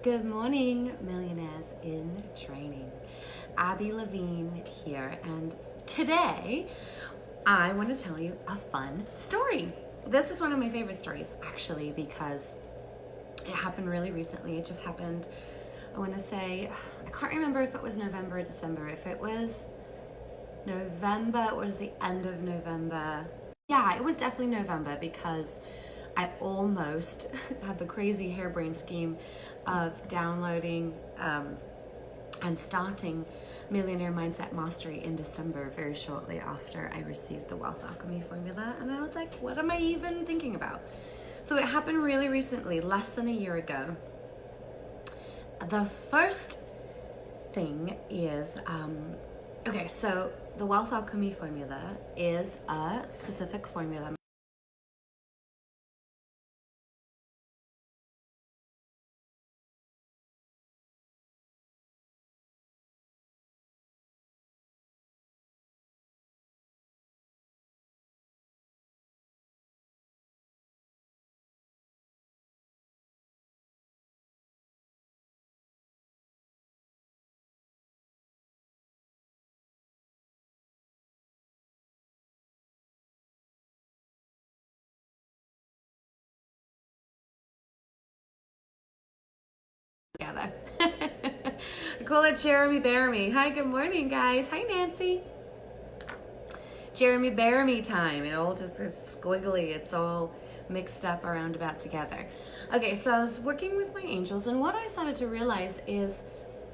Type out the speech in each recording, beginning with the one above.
Good morning, millionaires in training. Abby Levine here, and today I want to tell you a fun story. This is one of my favorite stories, actually, because it happened really recently. It just happened, I want to say, I can't remember if it was November or December. If it was November, it was the end of November. Yeah, it was definitely November because I almost had the crazy harebrained scheme of downloading and starting Millionaire Mindset Mastery in December, very shortly after I received the Wealth Alchemy formula. And I was like, what am I even thinking about? So it happened really recently, less than a year ago. The first thing is, okay, so the Wealth Alchemy formula is a specific formula. Together. I call it Jeremy Bear Me. Hi, good morning, guys. Hi, Nancy. Jeremy Bear Me time. It all just is squiggly. It's all mixed up around about together. Okay, so I was working with my angels, and what I started to realize is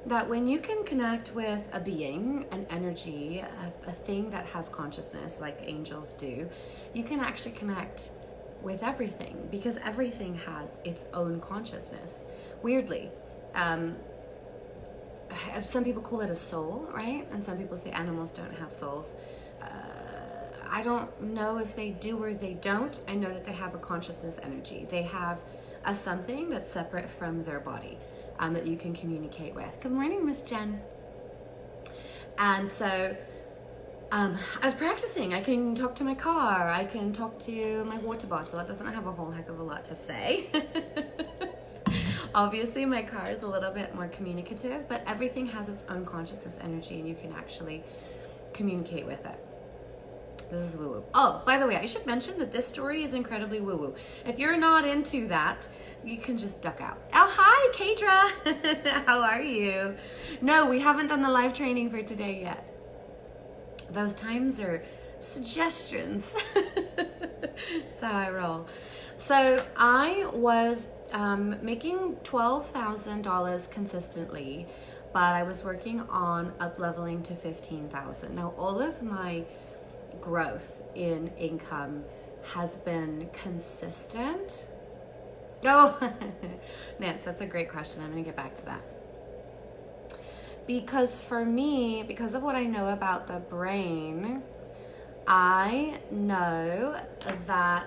that when you can connect with a being, an energy, a thing that has consciousness like angels do, you can actually connect with everything because everything has its own consciousness. Weirdly, some people call it a soul, right? And some people say animals don't have souls. I don't know if they do or they don't. I know that they have a consciousness energy. They have a something that's separate from their body that you can communicate with. Good morning, Miss Jen. And so I was practicing. I can talk to my car. I can talk to my water bottle. It doesn't have a whole heck of a lot to say. Obviously, my car is a little bit more communicative, but everything has its own consciousness energy and you can actually communicate with it. This is woo-woo. Oh, by the way, I should mention that this story is incredibly woo-woo. If you're not into that, you can just duck out. Oh, hi, Kadra. How are you? No, we haven't done the live training for today yet. Those times are suggestions. That's how I roll. So I was making $12,000 consistently, but I was working on up-leveling to $15,000. Now, all of my growth in income has been consistent. Oh, Nance, that's a great question. I'm going to get back to that. Because for me, because of what I know about the brain, I know that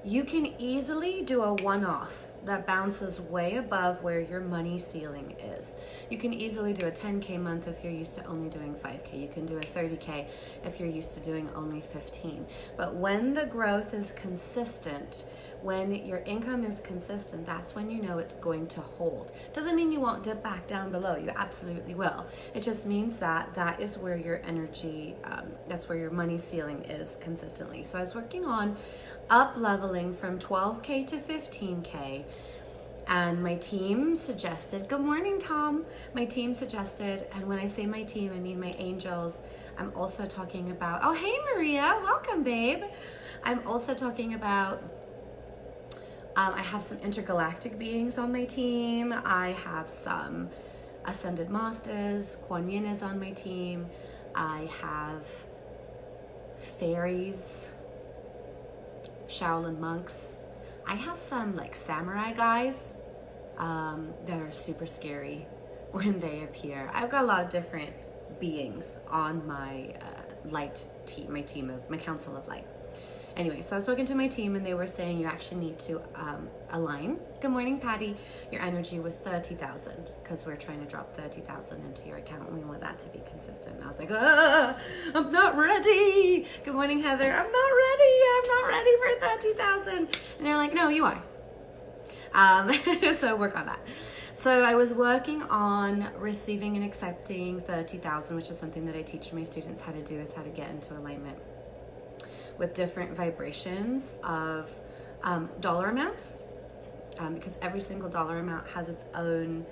you can easily do a one-off that bounces way above where your money ceiling is. You can easily do a 10K month if you're used to only doing 5K. You can do a 30K if you're used to doing only 15. But when the growth is consistent, when your income is consistent, that's when you know it's going to hold. Doesn't mean you won't dip back down below. You absolutely will. It just means that that is where your energy, that's where your money ceiling is consistently. So I was working on up leveling from 12K to 15K. And my team suggested, good morning, Tom. My team suggested, and when I say my team, I mean my angels. I'm also talking about, oh, hey, Maria, welcome, babe. I'm also talking about, I have some intergalactic beings on my team. I have some ascended masters. Kuan Yin is on my team. I have fairies, Shaolin monks. I have some like samurai guys that are super scary when they appear. I've got a lot of different beings on my light team, my council of light. Anyway, so I was talking to my team and they were saying you actually need to align, good morning, Patty, your energy with 30,000 because we're trying to drop 30,000 into your account and we want that to be consistent. And I was like, I'm not ready. Good morning, Heather. I'm not ready for 30,000. And they're like, no, you are. So work on that. So I was working on receiving and accepting 30,000, which is something that I teach my students how to do, is how to get into alignment with different vibrations of dollar amounts, because every single dollar amount has its own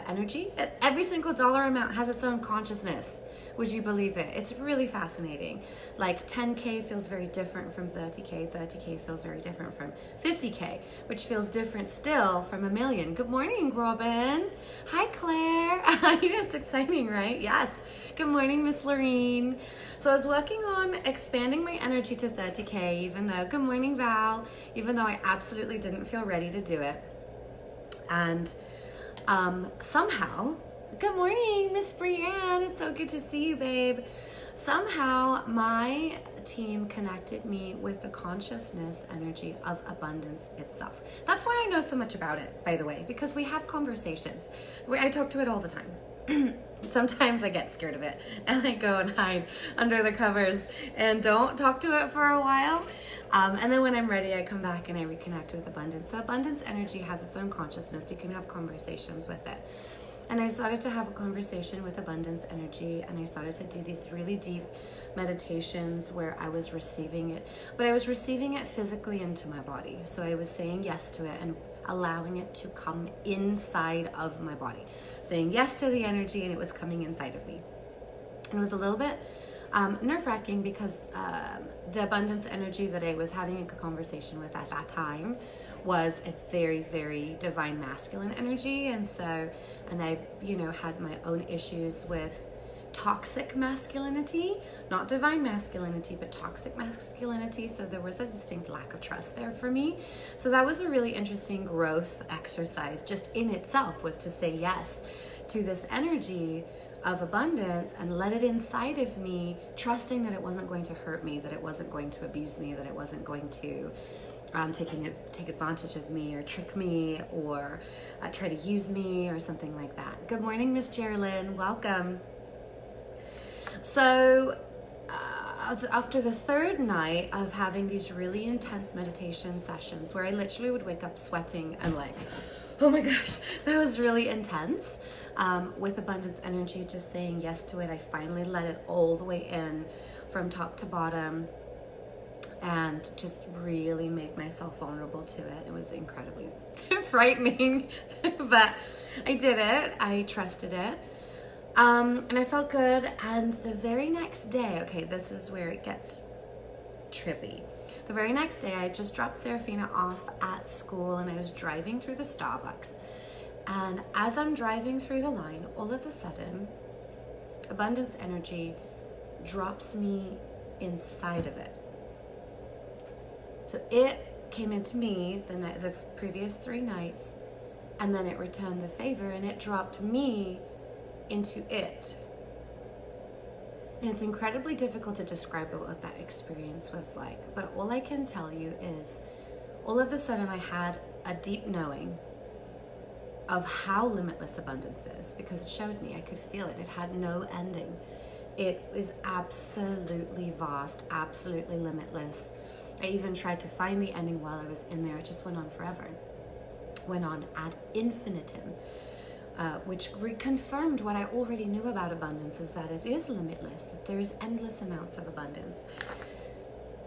energy. Every single dollar amount has its own consciousness. Would you believe it? It's really fascinating. Like 10K feels very different from 30K. 30K feels very different from 50K, which feels different still from a million. Good morning, Robin. Hi, Claire. It's exciting, right? Yes. Good morning, Miss Lorene. So I was working on expanding my energy to 30K, even though, good morning, Val, even though I absolutely didn't feel ready to do it. And somehow, good morning, Miss Brianne. It's so good to see you, babe. Somehow my team connected me with the consciousness energy of abundance itself. That's why I know so much about it, by the way, because we have conversations. I talk to it all the time. Sometimes I get scared of it and I go and hide under the covers and don't talk to it for a while. And then when I'm ready, I come back and I reconnect with abundance. So abundance energy has its own consciousness. You can have conversations with it. And I started to have a conversation with abundance energy, and I started to do these really deep meditations where I was receiving it, but I was receiving it physically into my body. So I was saying yes to it and allowing it to come inside of my body, saying yes to the energy, and it was coming inside of me. And it was a little bit nerve-wracking because the abundance energy that I was having a conversation with at that time was a very, very divine masculine energy. And I've, had my own issues with toxic masculinity, not divine masculinity, but toxic masculinity. So there was a distinct lack of trust there for me. So that was a really interesting growth exercise just in itself, was to say yes to this energy of abundance and let it inside of me, trusting that it wasn't going to hurt me, that it wasn't going to abuse me, that it wasn't going to take advantage of me or trick me or try to use me or something like that. Good morning, Miss Geraldine. Welcome. So after the third night of having these really intense meditation sessions where I literally would wake up sweating and like, oh my gosh, that was really intense. With abundance energy, just saying yes to it, I finally let it all the way in from top to bottom and just really made myself vulnerable to it. It was incredibly frightening, but I did it. I trusted it. And I felt good. And the very next day, okay, this is where it gets trippy. The very next day, I just dropped Serafina off at school and I was driving through the Starbucks. And as I'm driving through the line, all of a sudden, abundance energy drops me inside of it. So it came into me the previous 3 nights, and then it returned the favor and it dropped me into it. And it's incredibly difficult to describe what that experience was like, but all I can tell you is all of a sudden I had a deep knowing of how limitless abundance is, because it showed me, I could feel it. It had no ending. It is absolutely vast, absolutely limitless. I even tried to find the ending while I was in there. It just went on forever. Went on ad infinitum, which reconfirmed what I already knew about abundance, is that it is limitless, that there is endless amounts of abundance.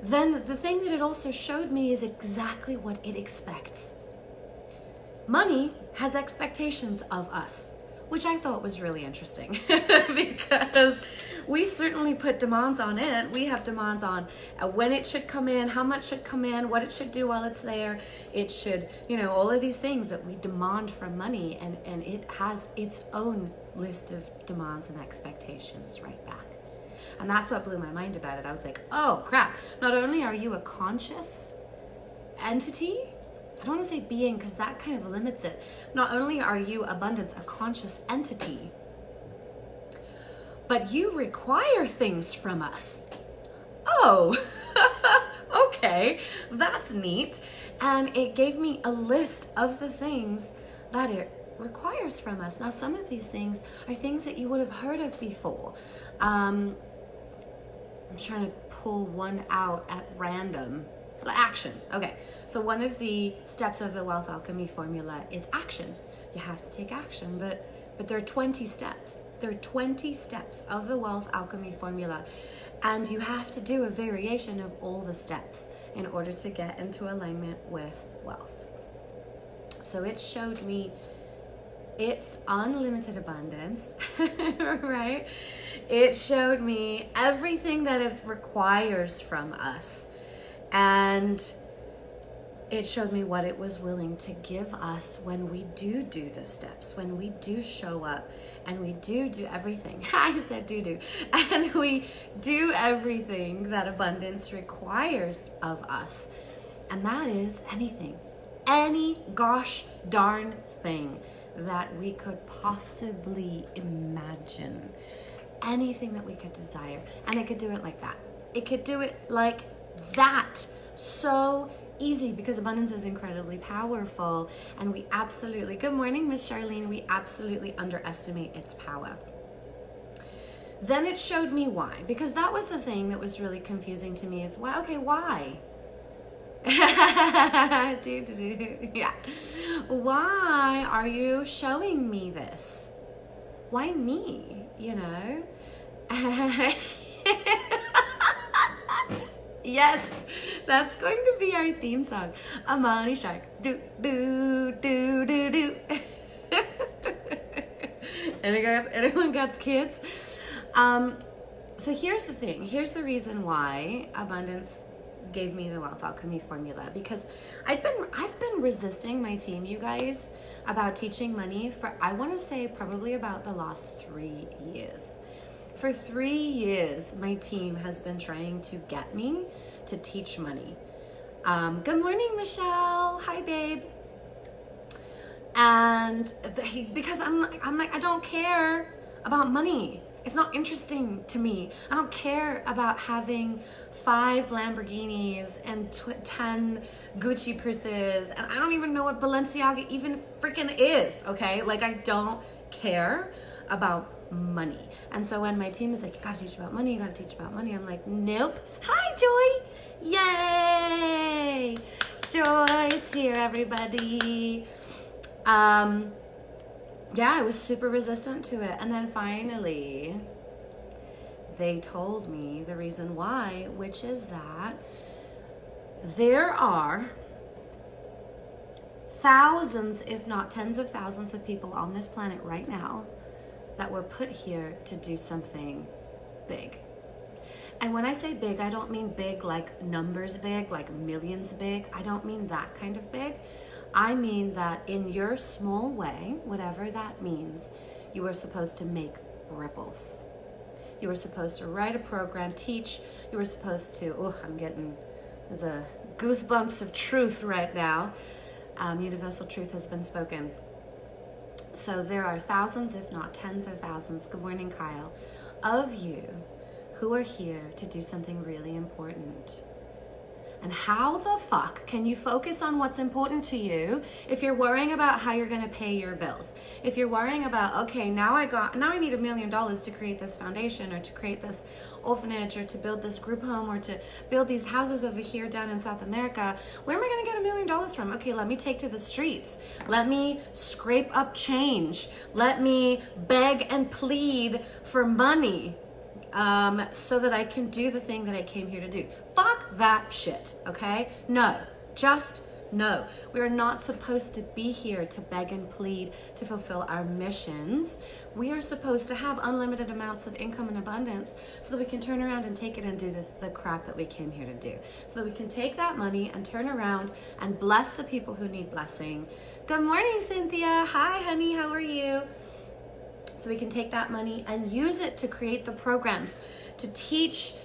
Then the thing that it also showed me is exactly what it expects. Money has expectations of us, which I thought was really interesting because we certainly put demands on it. We have demands on when it should come in, how much should come in, what it should do while it's there. It should, all of these things that we demand from money, and it has its own list of demands and expectations right back. And that's what blew my mind about it. I was like, oh crap, not only are you a conscious entity, I don't want to say being because that kind of limits it. Not only are you abundance, a conscious entity, but you require things from us. Oh, okay, that's neat. And it gave me a list of the things that it requires from us. Now, some of these things are things that you would have heard of before. I'm trying to pull one out at random. Action. Okay. So one of the steps of the wealth alchemy formula is action. You have to take action, but there are 20 steps. There are 20 steps of the wealth alchemy formula, and you have to do a variation of all the steps in order to get into alignment with wealth. So it showed me it's unlimited abundance, right? It showed me everything that it requires from us. And it showed me what it was willing to give us when we do the steps, when we do show up, and we do everything. I said do. And we do everything that abundance requires of us. And that is anything, any gosh darn thing that we could possibly imagine. Anything that we could desire. And it could do it like that. It could do it like that. So easy, because abundance is incredibly powerful, and we absolutely, good morning Miss Charlene, we absolutely underestimate its power. Then it showed me why, because that was the thing that was really confusing to me, is why? Okay, why? Yeah. Why are you showing me this? Why me? You know? Yes, that's going to be our theme song. A money shark. Do, do, do, do, do. Anyone got kids? So here's the thing. Here's the reason why abundance gave me the wealth alchemy formula, because I've been resisting my team, you guys, about teaching money for, I want to say, probably about the last 3 years. For 3 years, my team has been trying to get me to teach money. Good morning, Michelle. Hi, babe. And because I'm like, I don't care about money. It's not interesting to me. I don't care about having 5 Lamborghinis and 10 Gucci purses. And I don't even know what Balenciaga even freaking is, okay? Like, I don't care about money. And so when my team is like, you gotta teach about money, I'm like, nope. Hi, Joy. Yay. Joy's here, everybody. Yeah, I was super resistant to it. And then finally, they told me the reason why, which is that there are thousands, if not tens of thousands of people on this planet right now that were put here to do something big. And when I say big, I don't mean big like numbers big, like millions big. I don't mean that kind of big. I mean that in your small way, whatever that means, you are supposed to make ripples. You were supposed to write a program, teach. You were supposed to, I'm getting the goosebumps of truth right now. Universal truth has been spoken. So there are thousands, if not tens of thousands, good morning, Kyle, of you who are here to do something really important. And how the fuck can you focus on what's important to you if you're worrying about how you're gonna pay your bills? If you're worrying about, okay, now I need $1 million to create this foundation, or to create this orphanage, or to build this group home, or to build these houses over here down in South America. Where am I gonna get $1 million from? Okay, let me take to the streets. Let me scrape up change. Let me beg and plead for money. So that I can do the thing that I came here to do. Fuck that shit, okay? No, just no. We are not supposed to be here to beg and plead to fulfill our missions. We are supposed to have unlimited amounts of income and abundance so that we can turn around and take it and do the crap that we came here to do. So that we can take that money and turn around and bless the people who need blessing. Good morning, Cynthia. Hi, honey, how are you? So we can take that money and use it to create the programs, to teach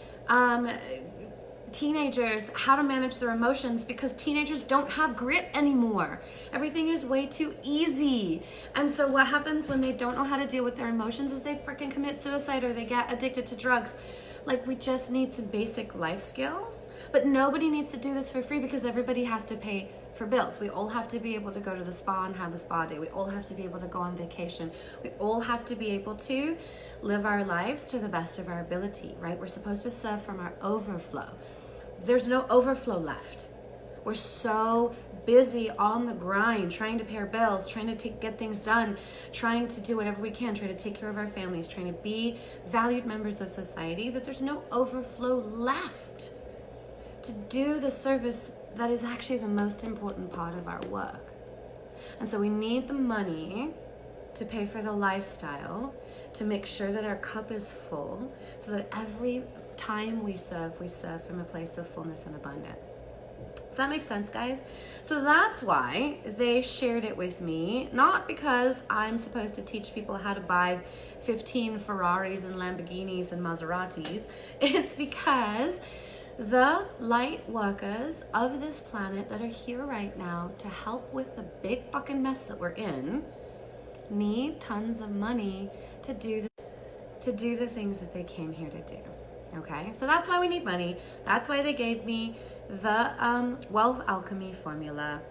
teenagers how to manage their emotions, because teenagers don't have grit anymore. Everything is way too easy. And so what happens when they don't know how to deal with their emotions is they freaking commit suicide, or they get addicted to drugs. Like, we just need some basic life skills, but nobody needs to do this for free, because everybody has to pay for bills. We all have to be able to go to the spa and have a spa day. We all have to be able to go on vacation. We all have to be able to live our lives to the best of our ability, right? We're supposed to serve from our overflow. there's no overflow left. We're so busy on the grind, trying to pay our bills, trying to get things done, trying to do whatever we can, trying to take care of our families, trying to be valued members of society, that there's no overflow left to do the service that is actually the most important part of our work. And so we need the money to pay for the lifestyle, to make sure that our cup is full, so that every time we serve from a place of fullness and abundance. Does that make sense, guys? So that's why they shared it with me, not because I'm supposed to teach people how to buy 15 Ferraris and Lamborghinis and Maseratis. It's because the light workers of this planet that are here right now to help with the big fucking mess that we're in need tons of money to do the things that they came here to do. Okay, so that's why we need money. That's why they gave me the wealth alchemy formula.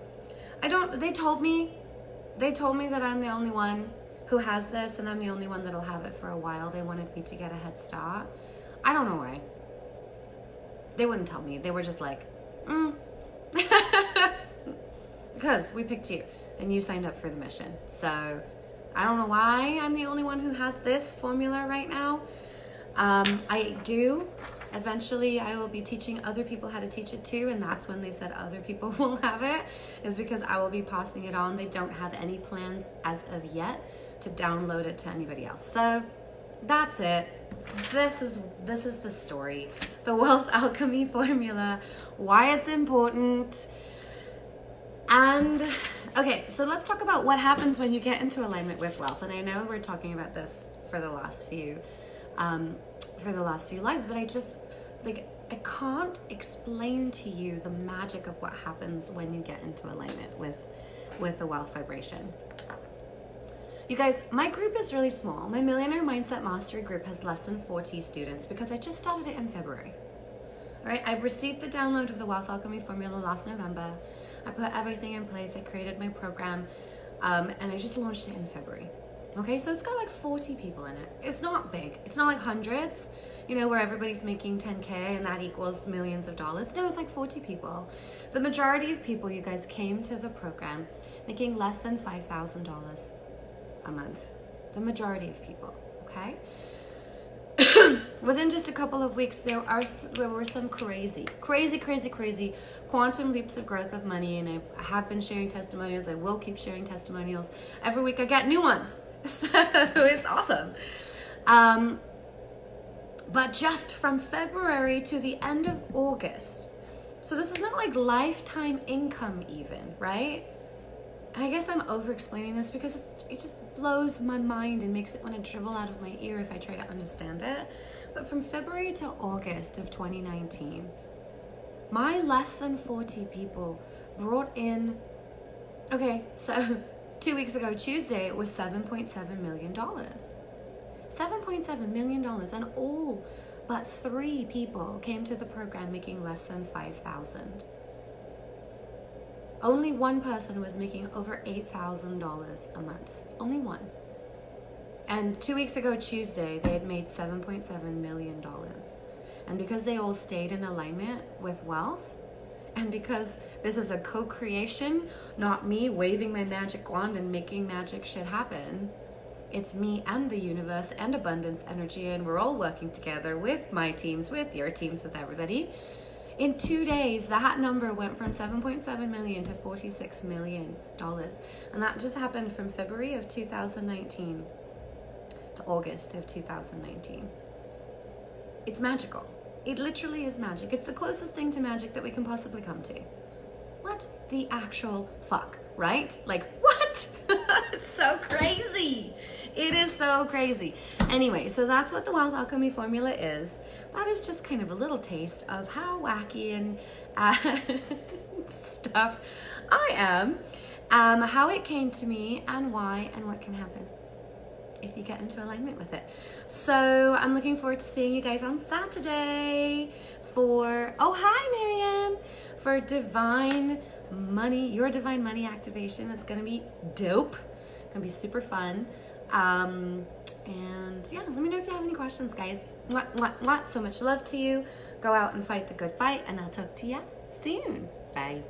They told me that I'm the only one who has this, and I'm the only one that'll have it for a while. They wanted me to get a head start. I don't know why. They wouldn't tell me. They were just like, because we picked you and you signed up for the mission. So I don't know why I'm the only one who has this formula right now. Eventually I will be teaching other people how to teach it too, and that's when they said other people will have it, is because I will be passing it on. They don't have any plans as of yet to download it to anybody else. So that's it. This is the story. The wealth alchemy formula, why it's important. And okay, so let's talk about what happens when you get into alignment with wealth. And I know we're talking about this for the last few lives, but I can't explain to you the magic of what happens when you get into alignment with the wealth vibration. You guys, my group is really small. My Millionaire Mindset Mastery group has less than 40 students because I just started it in February. All right, I received the download of the Wealth Alchemy formula last November. I put everything in place. I created my program, and I just launched it in February. Okay, so it's got like 40 people in it. It's not big. It's not like hundreds, where everybody's making 10K and that equals millions of dollars. No, it's like 40 people. The majority of people, you guys, came to the program making less than $5,000 a month. The majority of people, okay? Within just a couple of weeks, there were some crazy quantum leaps of growth of money, and I have been sharing testimonials. I will keep sharing testimonials. Every week I get new ones. So it's awesome. But just from February to the end of August, so this is not like lifetime income even, right? And I guess I'm over explaining this because it just blows my mind and makes it want to dribble out of my ear if I try to understand it. But from February to August of 2019, my less than 40 people brought in, okay, so 2 weeks ago, Tuesday, it was $7.7 million. $7.7 million, and all but 3 people came to the program making less than $5,000. Only one person was making over $8,000 a month. Only one. And 2 weeks ago, Tuesday, they had made $7.7 million. And because they all stayed in alignment with wealth, and because this is a co-creation, not me waving my magic wand and making magic shit happen, it's me and the universe and abundance energy, and we're all working together with my teams, with your teams, with everybody. In 2 days, that number went from 7.7 million to $46 million. And that just happened from February of 2019 to August of 2019. It's magical. It literally is magic. It's the closest thing to magic that we can possibly come to. What the actual fuck, right? Like, what? It's so crazy. It is so crazy. Anyway, so that's what the Wealth Alchemy formula is. That is just kind of a little taste of how wacky and stuff I am, how it came to me, and why, and what can happen if you get into alignment with it. So I'm looking forward to seeing you guys on Saturday for, oh hi Marianne, for Divine Money, your Divine Money activation. It's gonna be dope. Gonna be super fun. And yeah, let me know if you have any questions, guys. Mwah, mwah, mwah. So much love to you. Go out and fight the good fight, and I'll talk to you soon. Bye.